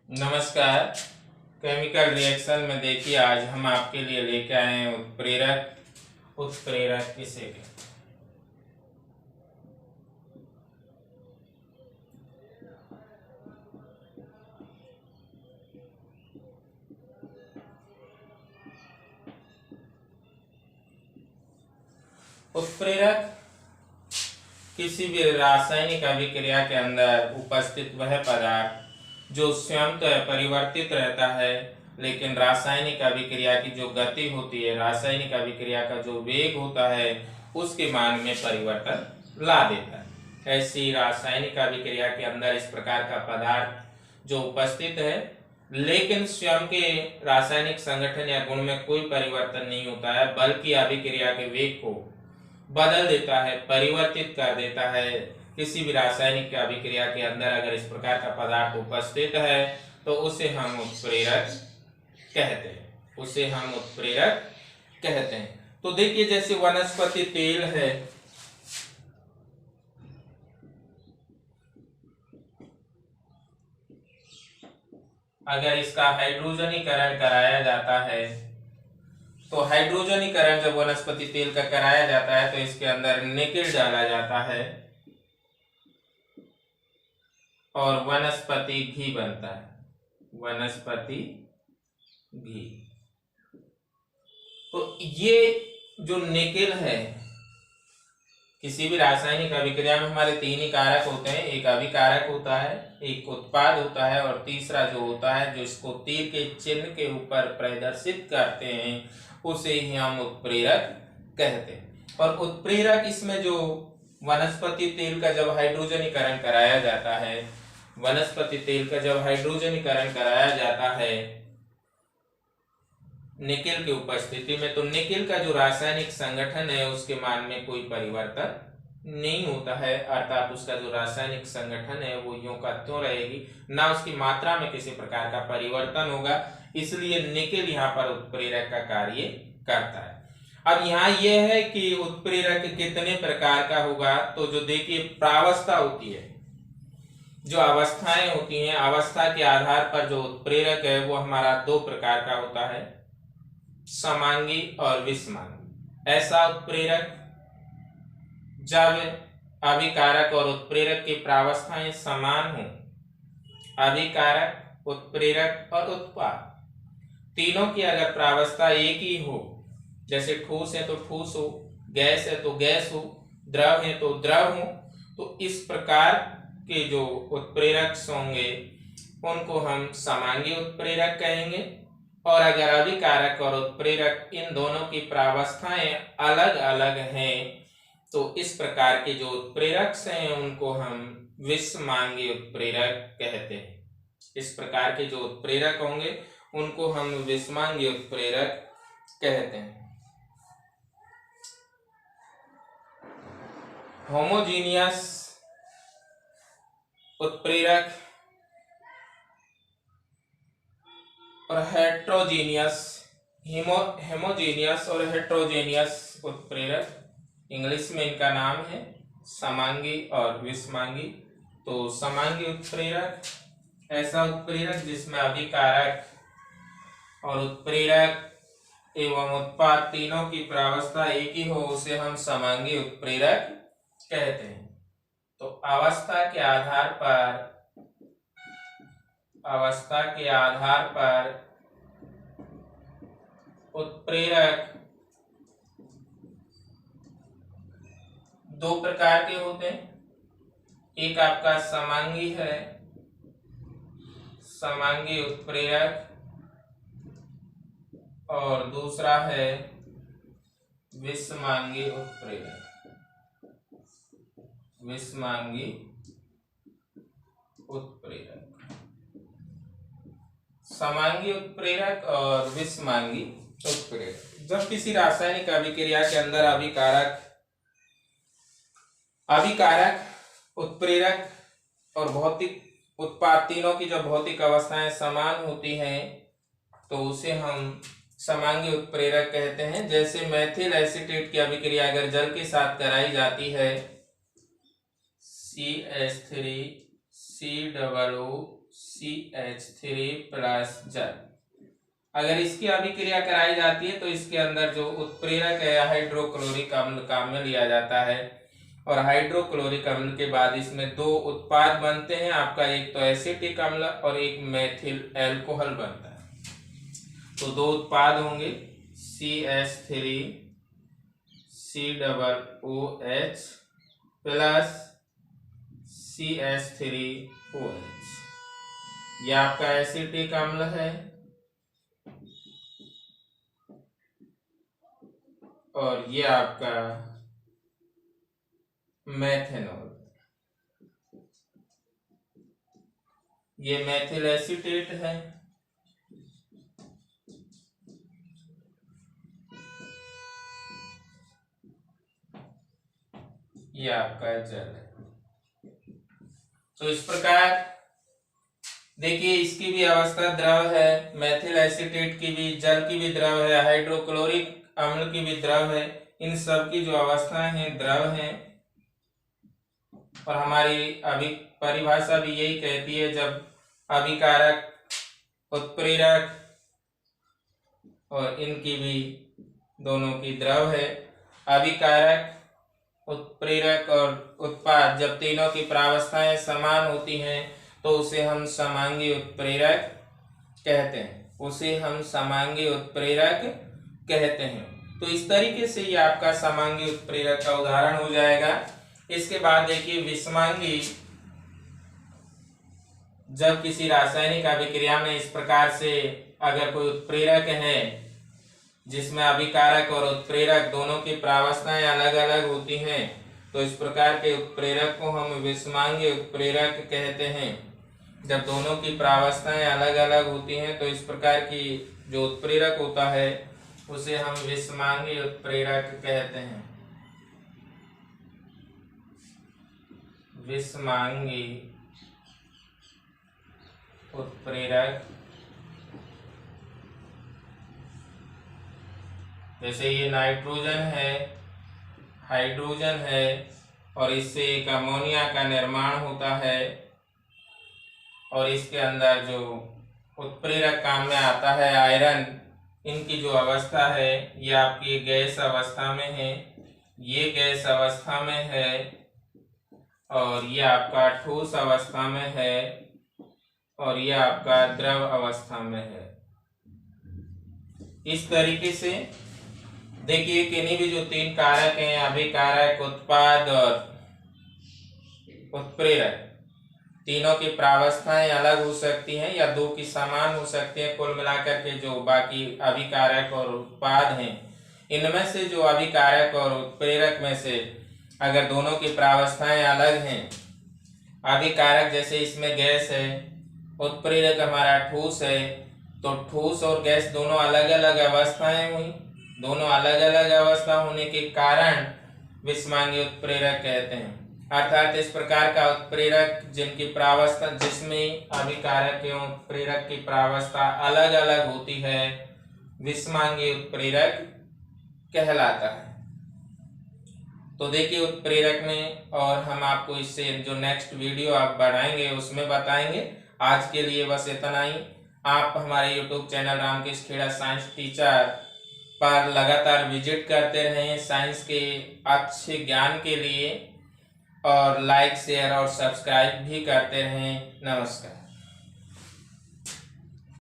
नमस्कार। Chemical reaction में देखिए आज हम आपके लिए लेके आए हैं उत्प्रेरक। उत्प्रेरक किसे कहते हैं? उत्प्रेरक किसी भी रासायनिक अभिक्रिया के अंदर उपस्थित वह पदार्थ जो स्वयं तो परिवर्तित रहता है, लेकिन रासायनिक अभिक्रिया की जो गति होती है, रासायनिक अभिक्रिया का जो वेग होता है, उसके मान में परिवर्तन ला देता है। ऐसी रासायनिक अभिक्रिया के अंदर इस प्रकार का पदार्थ जो उपस्थित है, लेकिन स्वयं के रासायनिक संगठन या गुण में कोई परिवर्तन नहीं होता है, बल्कि अभिक्रिया के वेग को बदल देता है, परिवर्तित कर देता है। किसी भी रासायनिक अभिक्रिया के अंदर अगर इस प्रकार का पदार्थ उपस्थित है तो उसे हम उत्प्रेरक कहते हैं। उसे हम उत्प्रेरक कहते हैं। तो देखिए, जैसे वनस्पति तेल है, अगर इसका हाइड्रोजनीकरण कराया जाता है तो हाइड्रोजनीकरण जब वनस्पति तेल का कराया जाता है तो इसके अंदर निकेल डाला जाता है और वनस्पति घी बनता है। वनस्पति घी। तो ये जो निकेल है, किसी भी रासायनिक अभिक्रिया में हमारे तीन ही कारक होते हैं। एक अभिकारक होता है, एक उत्पाद होता है और तीसरा जो होता है, जो इसको तीर के चिन्ह के ऊपर प्रदर्शित करते हैं, उसे ही हम उत्प्रेरक कहते हैं। और उत्प्रेरक इसमें जो वनस्पति तेल का जब हाइड्रोजनीकरण कराया जाता है, वनस्पति तेल का जब हाइड्रोजनीकरण कराया जाता है निकेल की उपस्थिति में, तो निकेल का जो रासायनिक संगठन है उसके मान में कोई परिवर्तन नहीं होता है, अर्थात उसका जो रासायनिक संगठन है वो यूं का त्यों रहेगी, ना उसकी मात्रा में किसी प्रकार का परिवर्तन होगा। इसलिए निकेल यहाँ पर उत्प्रेरक का कार्य करता है। अब यहाँ यह है कि उत्प्रेरक कितने प्रकार का होगा, तो जो देखिए प्रावस्था होती है, जो अवस्थाएं होती हैं, अवस्था के आधार पर जो उत्प्रेरक है वो हमारा दो प्रकार का होता है, समांगी और विषमांगी। ऐसा उत्प्रेरक जब अभिकारक और उत्प्रेरक की प्रावस्थाएं समान हो, अभिकारक, उत्प्रेरक और उत्पाद तीनों की अगर प्रावस्था एक ही हो, जैसे ठोस है तो ठोस हो, गैस है तो गैस हो, द्रव है तो द्रव हो, तो इस प्रकार के जो उत्प्रेरक होंगे उनको हम समांगी उत्प्रेरक कहेंगे। और अगर अभिकारक और उत्प्रेरक इन दोनों की प्रावस्थाएं अलग अलग हैं तो इस प्रकार के जो उत्प्रेरक हैं उनको हम विषमांगी उत्प्रेरक कहते हैं। इस प्रकार के जो उत्प्रेरक होंगे उनको हम विषमांगी उत्प्रेरक कहते हैं। होमोजीनियस उत्प्रेरक और हेट्रोजीनियस, हेमोजीनियस और हेट्रोजीनियस उत्प्रेरक, इंग्लिश में इनका नाम है समांगी और विषमांगी। तो समांगी उत्प्रेरक ऐसा उत्प्रेरक जिसमें अभिकारक और उत्प्रेरक एवं उत्पाद तीनों की प्रावस्था एक ही हो, उसे हम समांगी उत्प्रेरक कहते हैं। तो अवस्था के आधार पर उत्प्रेरक दो प्रकार के होते हैं। एक आपका समांगी है, समांगी उत्प्रेरक, और दूसरा है विषमांगी उत्प्रेरक। विषमांगी उत्प्रेरक, समांगी उत्प्रेरक और विषमांगी उत्प्रेरक। जब किसी रासायनिक अभिक्रिया के अंदर अभिकारक, उत्प्रेरक और भौतिक उत्पाद तीनों की जब भौतिक अवस्थाएं समान होती हैं तो उसे हम समांगी उत्प्रेरक कहते हैं। जैसे मेथिल एसीटेट की अभिक्रिया अगर जल के साथ कराई जाती है, CH3COO CH3 प्लस जल। अगर इसकी अभिक्रिया कराई जाती है तो इसके अंदर जो उत्प्रेरक है हाइड्रोक्लोरिक अम्ल काम में लिया जाता है, और हाइड्रोक्लोरिक अम्ल के बाद इसमें दो उत्पाद बनते हैं आपका, एक तो एसिटिक अम्ल और एक मेथिल एल्कोहल बनता है। तो दो उत्पाद होंगे CH3 COOH प्लस CH3OH। यह आपका एसिटिक अम्ल है और ये आपका मेथेनॉल, ये मेथिल एसीटेट है, ये आपका जल है। तो इस प्रकार देखिए इसकी भी अवस्था द्रव है, मेथिल एसीटेट की भी, जल की भी द्रव है, हाइड्रोक्लोरिक अम्ल की भी द्रव है। इन सब की जो अवस्थाएं हैं द्रव हैं, और हमारी अभी परिभाषा भी यही कहती है, जब अभिकारक, उत्प्रेरक और इनकी भी दोनों की द्रव है। अभिकारक, उत्प्रेरक और उत्पाद जब तीनों की प्रावस्थाएं समान होती हैं तो उसे हम समांगी उत्प्रेरक कहते हैं, उसे हम समांगी उत्प्रेरक कहते हैं। तो इस तरीके से ये आपका समांगी उत्प्रेरक का उदाहरण हो जाएगा। इसके बाद देखिए विषमांगी, जब किसी रासायनिक अभिक्रिया में इस प्रकार से अगर कोई उत्प्रेरक है जिसमें अभिकारक और उत्प्रेरक दोनों की प्रावस्थाएं अलग अलग होती हैं, तो इस प्रकार के उत्प्रेरक को हम विषमांगी उत्प्रेरक कहते हैं। जब दोनों की प्रावस्थाएं अलग अलग होती हैं तो इस प्रकार की जो उत्प्रेरक होता है उसे हम विषमांगी उत्प्रेरक कहते हैं। विषमांगी उत्प्रेरक, जैसे ये नाइट्रोजन है, हाइड्रोजन है, और इससे एक अमोनिया का निर्माण होता है, और इसके अंदर जो उत्प्रेरक काम में आता है आयरन, इनकी जो अवस्था है ये आपकी गैस अवस्था में है, ये गैस अवस्था में है, और ये आपका ठोस अवस्था में है, और ये आपका द्रव अवस्था में है। इस तरीके से देखिए किन्हीं भी जो तीन कारक हैं, अभिकारक, उत्पाद और उत्प्रेरक, तीनों की प्रावस्थाएं अलग हो सकती हैं या दो की समान हो सकती हैं। कुल मिलाकर के जो बाकी अभिकारक और उत्पाद हैं, इनमें से जो अभिकारक और उत्प्रेरक में से अगर दोनों की प्रावस्थाएं अलग हैं, अभिकारक जैसे इसमें गैस है, उत्प्रेरक हमारा ठोस है, तो ठोस और गैस दोनों अलग अलग अवस्थाएं हुई, दोनों अलग अलग अवस्था होने के कारण विषमांगी उत्प्रेरक कहते हैं। अर्थात इस प्रकार का उत्प्रेरक जिनकी प्रावस्था, जिसमें अभिकारक एवं उत्प्रेरक की प्रावस्था अलग अलग होती है, विषमांगी उत्प्रेरक कहलाता है। तो देखिए उत्प्रेरक में, और हम आपको इससे जो नेक्स्ट वीडियो आप बढ़ाएंगे उसमें बताएंगे। आज के लिए बस इतना ही। आप हमारे YouTube channel Ramkrishna Kheda science teacher पर लगातार विजिट करते रहें साइंस के अच्छे ज्ञान के लिए, और लाइक, शेयर और सब्सक्राइब भी करते रहें। नमस्कार।